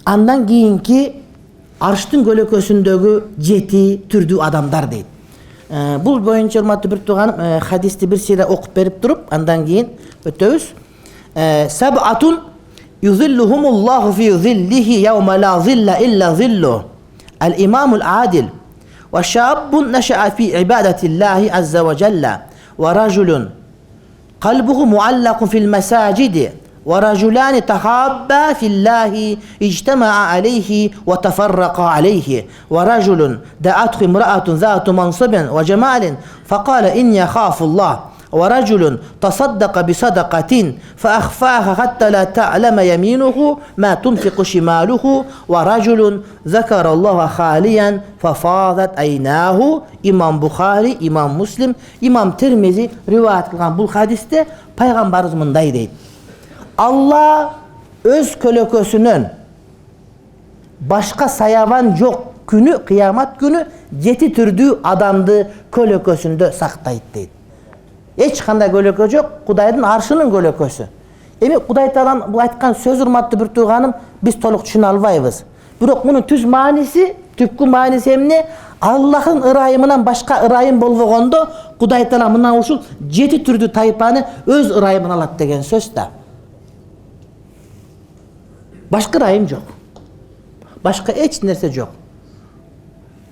Andan keyinki arştın kölökösündögü 7 türdүү adamlar deyit. Bul boyunca urmatlı bir tuğanım hadisti bir sire okup berip durup andan keyin ötöbüz. Sab'atun yuzilluhumullahu fi zillihi yevme la zilla illa zilluh. El-imamul adil ve şabbun neşe'a fi ibadetillahi azze ve celle ve raculun kalbuhu muallakun fil mesacidi ورجلان تحابا في الله اجتمعا عليه وتفرقا عليه ورجل دعته امرأة ذات منصب وجمال فقال إني أخاف الله ورجل تصدق بصدقة فأخفاها حتى لا تعلم يمينه ما تنفق شماله ورجل ذكر الله خاليا ففاضت عيناه. İmam Bukhari, İmam Müslim, İmam Tirmizi rivayet kılgan bu hadiste Peygamberimiz mınday deydi. Allah öz kölökösünün başka sayavan yok günü, kıyamet günü 7 türdүү adamdı kölökösündө saktayt deydi. Hiç kандай kölökö yok, Kudayдын arşının kölökösü. Emi Kuday Taala'nın bu aytkan söz urmatlı bir tuğanım biz toluk düşüne albayбыз. Bирок bunun tüz manisi, tüpkü manisi emne? Allah'ın ırayımından başka ırayım bolbogondo Kuday Taala mına uşul 7 türdүү taypаны öz ırayımına alat degen söz da. Başka rayım yok. Başka hiç nerse yok.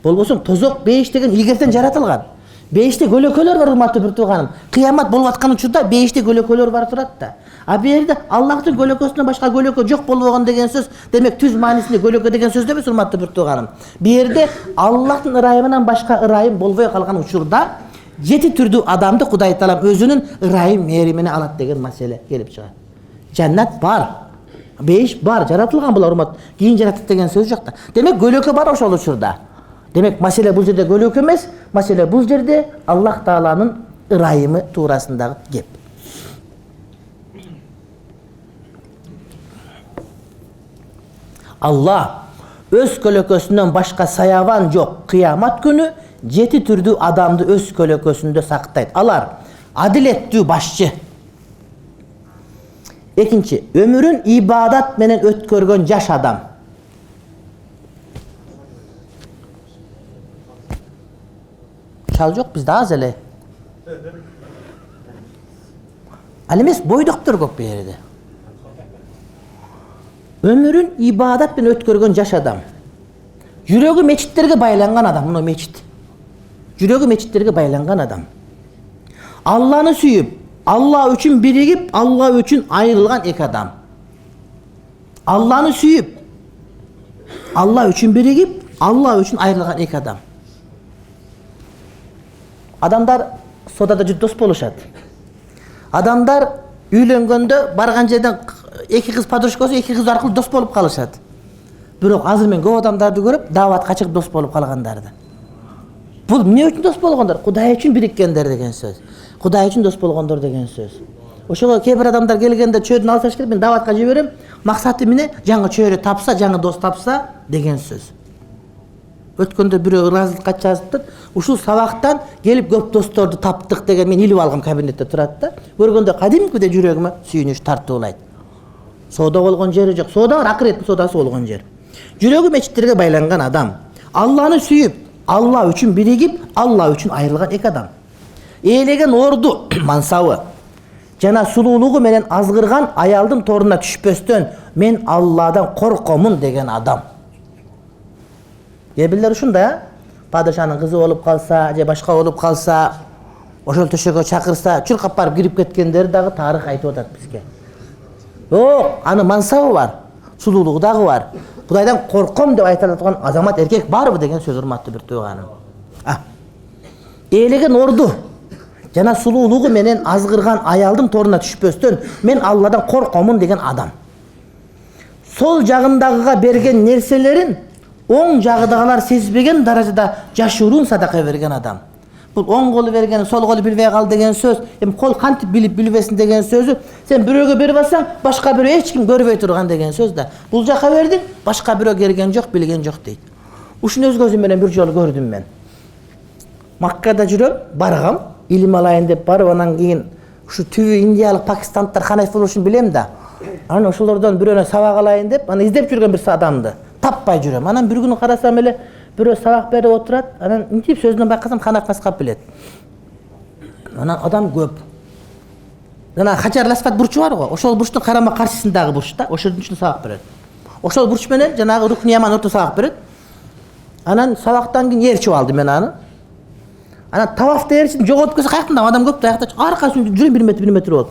Bolbosun tozok beyiş degen ilgerden jaratılgan. Beyişte kölökölөр var urmatlı bir tuğanım. Kıyamet bolup atkан учурда beyişte kölökölөр var turat da. A bu yerde Allah'ın kölökösünden başka kölökö yok bolbogon degen söz demek tüz manisinde kölökö degen söz demes urmatlı bir tuğanım. Bir yerde Allah'ın ırayımından başka ırayım bolboy kalgan учурda 7 türdүү adamды Kuday Taala özünün ırayım merimine alat degen mesele gelip çıkar. Cennet var. Beyiş var, jaratılgan bular urmat. Keyin jaratıp degen söz yok da. Demek kölökö var ошол учурда. Demek mesele bu yerde kölökö emes, mesele bu yerde Allah Taala'nın ırayımı tuğrasındağı gep. Allah öz kölökösünden başka sayavan yok kıyamet günü 7 türdүү adamdı öz kölökösünde saktayt. Alar adilettүү başçı. Ekinci, ömürün ibadat menen ötkörgön jaş adam. Çal yok bizde az ele. Alimes boyduktur köp bir yerde. Ömürün ibadat menen ötkörgön jaş adam. Jürögü meçitlerge baylangan adam, muna meçit. Jürögü meçitlerge baylangan adam. Allah'ını suyup Allah üçün birigip, Allah üçün ayrılgan ek adam. Allah'ını suyup, Allah üçün birigip, Allah üçün ayrılgan ek adam. Adamlar sodada juda dost boluşat. Adamlar üylөнгөндө bargan жерден эки кыз подружкасы эки кыз аркылуу дос болуп калышат. Бирок азыр мен көп адамдарды көрүп, даватка чыгып дос болуп калгандарды. Бул эмне үчүн дос болгондор? Кудай үчүн бириккендер деген сөз. Кудай үчүн дос болгондор деген сөз. Ошого кээ бир адамдар келгенде чөйрүн алсаш керек, мен даватка жиберем. Максаты эмне? Жаңы чөйрө тапса, жаңы дос тапса деген сөз. Өткөндө бирөө ыраазылыкка жазыптыр. Ушул сабактан келип көп досторду таптык деген мен илип алгам кабинетте турат да. Көргөндө кадимкиде жүрөгүмө сүйүнүч тартуулайт. Соода болгон жери жок. Соода бар, акыреттин соодасы болгон жер. Жүрөгү мечиттерге байланган адам. Алланы сүйүп, Allah üçün birigip, Allah üçün ayrılgan ek adam. Eylegen ordu mansabı. Jana sululuğu menen azgırgan ayaldın toruna түшпөстөн men Allah'dan korkomun degen adam. Gebiller uşunda ya. Padişanın kızı olup kalsa, je başka olup kalsa, oşol töşөгө çakırsa, çırkap barıp girip ketkenderi dagı tarih aytып atat bizge. Yok, anı mansabı var. Sululuğu dagı var. Kudaydan korkom dep aytılatan azamat erkek barбы деген söz urmatlı bir tuğanım. Eylegen ordu. Jana sululuğu menen azgırgan ayaldın toruna түшпөстөн men Allah'dan korkomun degen adam. Sol jagındagıga bergen nerselerin oң jagıdagılar sezbegen darajada jaşuruun sadaka bergen adam. Bul oң kolu bergeni sol kolu bilbey kal degen söz, hem kol kantip bilip bilbesin degen sözü sen biröөгө berip atsan başka birөө hiç kim görбөй turgan degen söz da. Bul jaka berdin, başka birөө gergen jok, bilgen jok deyt. Uşunu öz gözüm menen bir jolu gördüm men. Makkada жүрөм, баргам, ilim alayın dep barıp, ondan keyin Ушу түбү индиялык пакистандыктар ханафи болушун билем да. Анан ошолордон бирөөнө сабак алайын деп, аны издеп жүргөн бир адамды таппай жүрөм. Анан бир күнү карасам эле бирөө сабак берип отурат. Анан интип сөзүнөн байкасам ханафи мазхаб билет. Анан адам көп. Жана Хажар Ласфат бурчу бар го. Ошол бурчтун карама каршысындагы бурч да. Ошол үчүн сабак берет. Ошол бурч менен жанагы Рукни Яман орто сабак берет. Анан сабактан кийин ээрчип алдым мен аны. Анан тавафта ээрчидим, жоготуп кетсе каяктан адам көп да, аякта аркасын жүрөм 1 метр болот.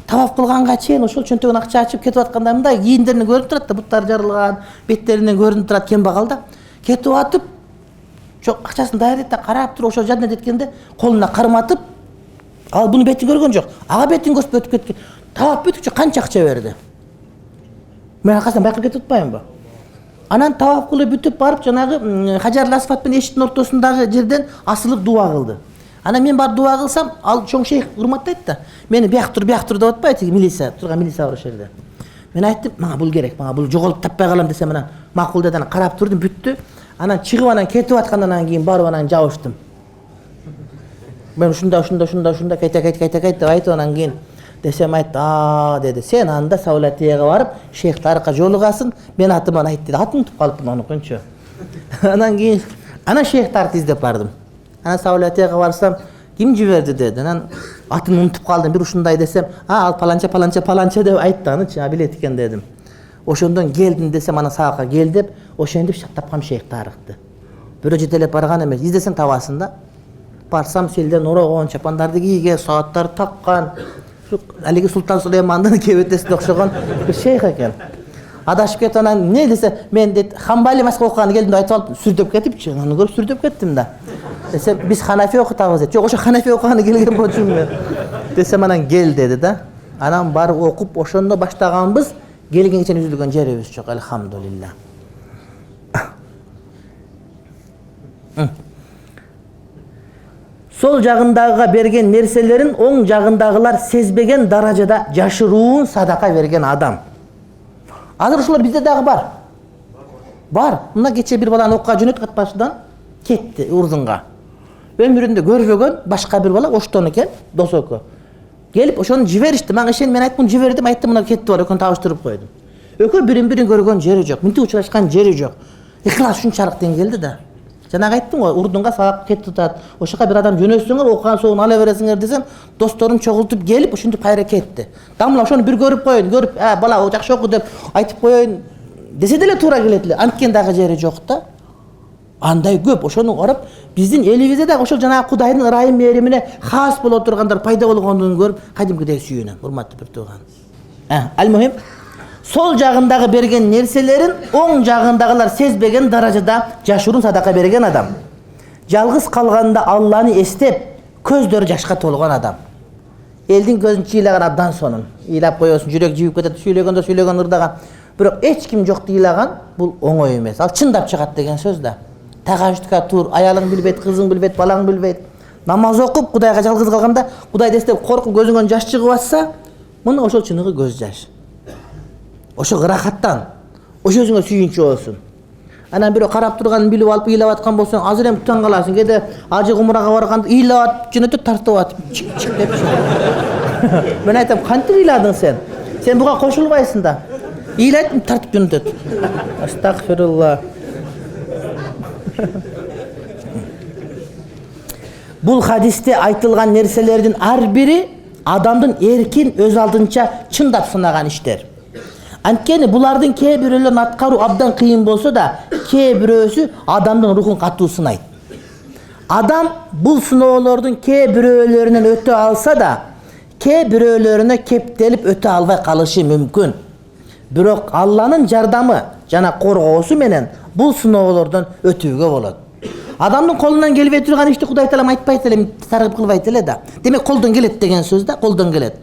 Таваф кылганга чейин ошол чөнтөгүн акча ачып кетип атканда мындай кийимдеринен көрүнүп турат да, буттары жарылган, беттеринен көрүнүп турат, кембагал да. Кетип атып, акчасын даярдайт да, карап туруп ошол жадына жеткенде колуна карматып, ал буну бетин көргөн жок. Ага бетин көрүп өтүп кеткен. Таваф бүткүчө канча акча берди? Мен акчасын байкап кетип атпаймынбы? Анан таваф кылып бүтүп барып, жанагы Хажар Ласфат менен эшиктин ортосундагы жерден асылып дуа кылды. Анан мен бар дуа кылсам, ал чоң шейх урматтайт да. Мени бияк тур деп атпайт, милиция, турган милиция бар ошол жерде. Мен айттым, мага бул керек, мага бул жоголуп таппай калам десем, анан макул деди, анан карап турдум, бүттү. Анан чыгып анан кетип аткандан кийин барып анан жабыштым. Мен ушунда кайта деп айтып анан кийин десем айтты, деди, сен анда Саулатияга барып, шейх Тарыкка жолугасың, мен атыман айт деди. Атын унутуп калыпмын аныкынчы. Анан кийин шейх Тарыкты издеп бардым. Анан Саулатияга барсам, ким жиберди деди. Анан атын унутуп калдым. Бир ушундай десем, ал паланча деп айтты, анычы билет экен дедим. Ошондон келдим десем, анан сабакка кел деп, ошентип таптапкам шейх Тарыкты. Бирөө жетелеп барган эмес, издесең табасың да. Барсам селден орогон, чапандарды кийген, сааттарды таккан. Алиги Султан Сулеймандын кебетесине окшогон бир шейх экен. Адашып кетип анан не десе, мен дейт Хамбали мазхабы окуганы келдим деп айтып алып, сүрдөп кетипчи. Аны көрүп сүрдөп кеттим да. Десе, биз ханафи окутабыз дейт. Жок, ошо ханафи окуганы келген болчумун мен. Десем анан кел деди да. Анан барып окуп, ошондо баштаганбыз, келгенге чейин үзүлгөн жерибиз жок, алхамдулилла. Сол жагындагыга берген нерселерин оң жагындагылар сезбеген даражада жашыруун садака берген адам. Азыр ушулар бизде дагы бар. Бар. Мына кече бир баланы окуга жөнөткөт башынан кетти Урдунга. Өмүрүндө көрбөгөн башка бир бала оштон экен, досоко. Келип ошону жиберишти. Мага ишен мен айттым, жибердим, айттым, мына кетти бар, экөөнү табыштырып койдум. Экөө бирин көргөн жери жок, мынтип учурашкан жери жок. Ихлас ушунчалык деңгээлде да. Жанагы айттым го, Урдунга сабак кетип атат. Ошока бир адам жөнөтсөңөр, окуган соогун ала бересиңер десем, досторум чогултуп келип, ушинтип кайра кетти. Дамла ошону бир көрүп коеюн, бала жакшы оку деп айтып коеюн десе деле туура келет эле. Анткен дагы жери жок да. Андай көп, ошону карап, биздин элибизде дагы ошол жанагы Кудайдын ырайым мээримине хас боло тургандар пайда болгондугун көрүп, кадимкидей сүйүнөм, урматтуу бир тууган. Ал-мухим, сол жагындагы берген нерселерин оң жагындагылар сезбеген даражада жашыруун садака берген адам. Жалгыз калганда Алланы эстеп, көздөрү жашка толгон адам. Элдин көзүн чыйлаган абдан сонун. Ыйлап коесуң, жүрөк жибип кетет, сүйлөгөн ырдаган. Бирок эч ким жок ыйлаган бул оңой эмес. Ал чындап чыгат деген сөз да. Тагаждыкка тур, аялың билбейт, кызың билбейт, балаң билбейт. Намаз окуп, Кудайга жалгыз калганда, Кудай эстеп коркуп көзүңөн жаш чыгып атса, мына ошол чыныгы көз жаш. Ошо ырахаттан, ошо өзүңө сүйүнчү болсун. Анан бирөө карап турганын билип алып ыйлап аткан болсоң, азыр эми туттан каласың. Кеде ажы умурага барганда ыйлап атып, жөнөтүп тартып атып, чик деп. Мен айтам, кантип ыйладың сен? Сен буга кошулбайсың да. Ыйлайт, тартып жөнөтөт. Астагфирулла. Бул хадисте айтылган нерселердин ар бири адамдын эркин өз алдынча чындап сынаган иштер. Анткени булардын кээ бирөөлөрүн аткаруу абдан кыйын болсо да, кээ бирөөсү адамдын рухун катуу сынайт. Адам бул сыноолордун кээ бирөөлөрүнөн өтө алса да, кээ бирөөлөрүнө кептелип өтө албай калышы мүмкүн. Бирок Алланын жардамы жана коргоосу менен бул сыноолордон өтүүгө болот. Адамдын колунан келбей турган ишти Кудай Таалам айтпайт эле, таргып кылбайт эле да. Демек колдон келет деген сөз да, колдон келет.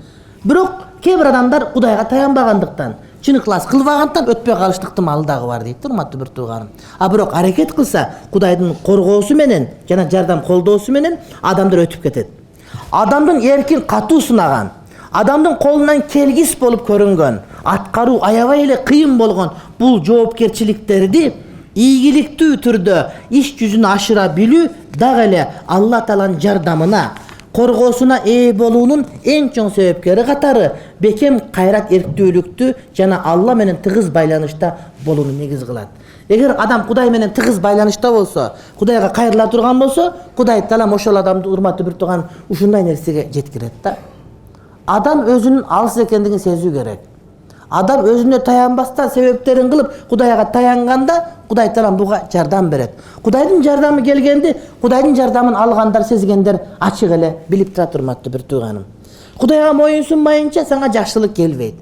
Бирок кээ бир адамдар Кудайга таянбагандыктан, чын ыклас кылбагандыктан өтпөй калыштык ыктымалы дагы бар дейт, урматтуу бир тууганым. Бирок аракет кылса, Кудайдын коргоосу менен жана жардам колдоосу менен адамдар өтүп кетет. Адамдын эркин катуу сынаган, адамдын колунан келгис болуп көрүнгөн, аткаруу аябай эле кыйын болгон бул жоопкерчиликтерди ийгиликтүү түрдө иш жүзүнө ашыра билүү дагы эле Алла Тааланын жардамына, коргоосуна ээ болуунун эң чоң себепкери катары бекем кайрат, эрктүүлүктү жана Алла менен тыгыз байланышта болууну негиз кылат. Эгер адам Кудай менен тыгыз байланышта болсо, Кудайга кайрыла турган болсо, Кудай Таалам ошол адамды урматтуу бир туган ушундай нерсеге жеткирет да. Адам өзүнүн алыс экендигин сезүү керек. Адам өзүнө таянбастан себептерин кылып Кудайга таянганда, Кудай Таалам буга жардам берет. Кудайдын жардамы келгенди, Кудайдын жардамын алгандар, сезгендер ачык эле билип тура турмактуу бир тууганым. Кудайга моюнсунмайынча сага жакшылык келбейт.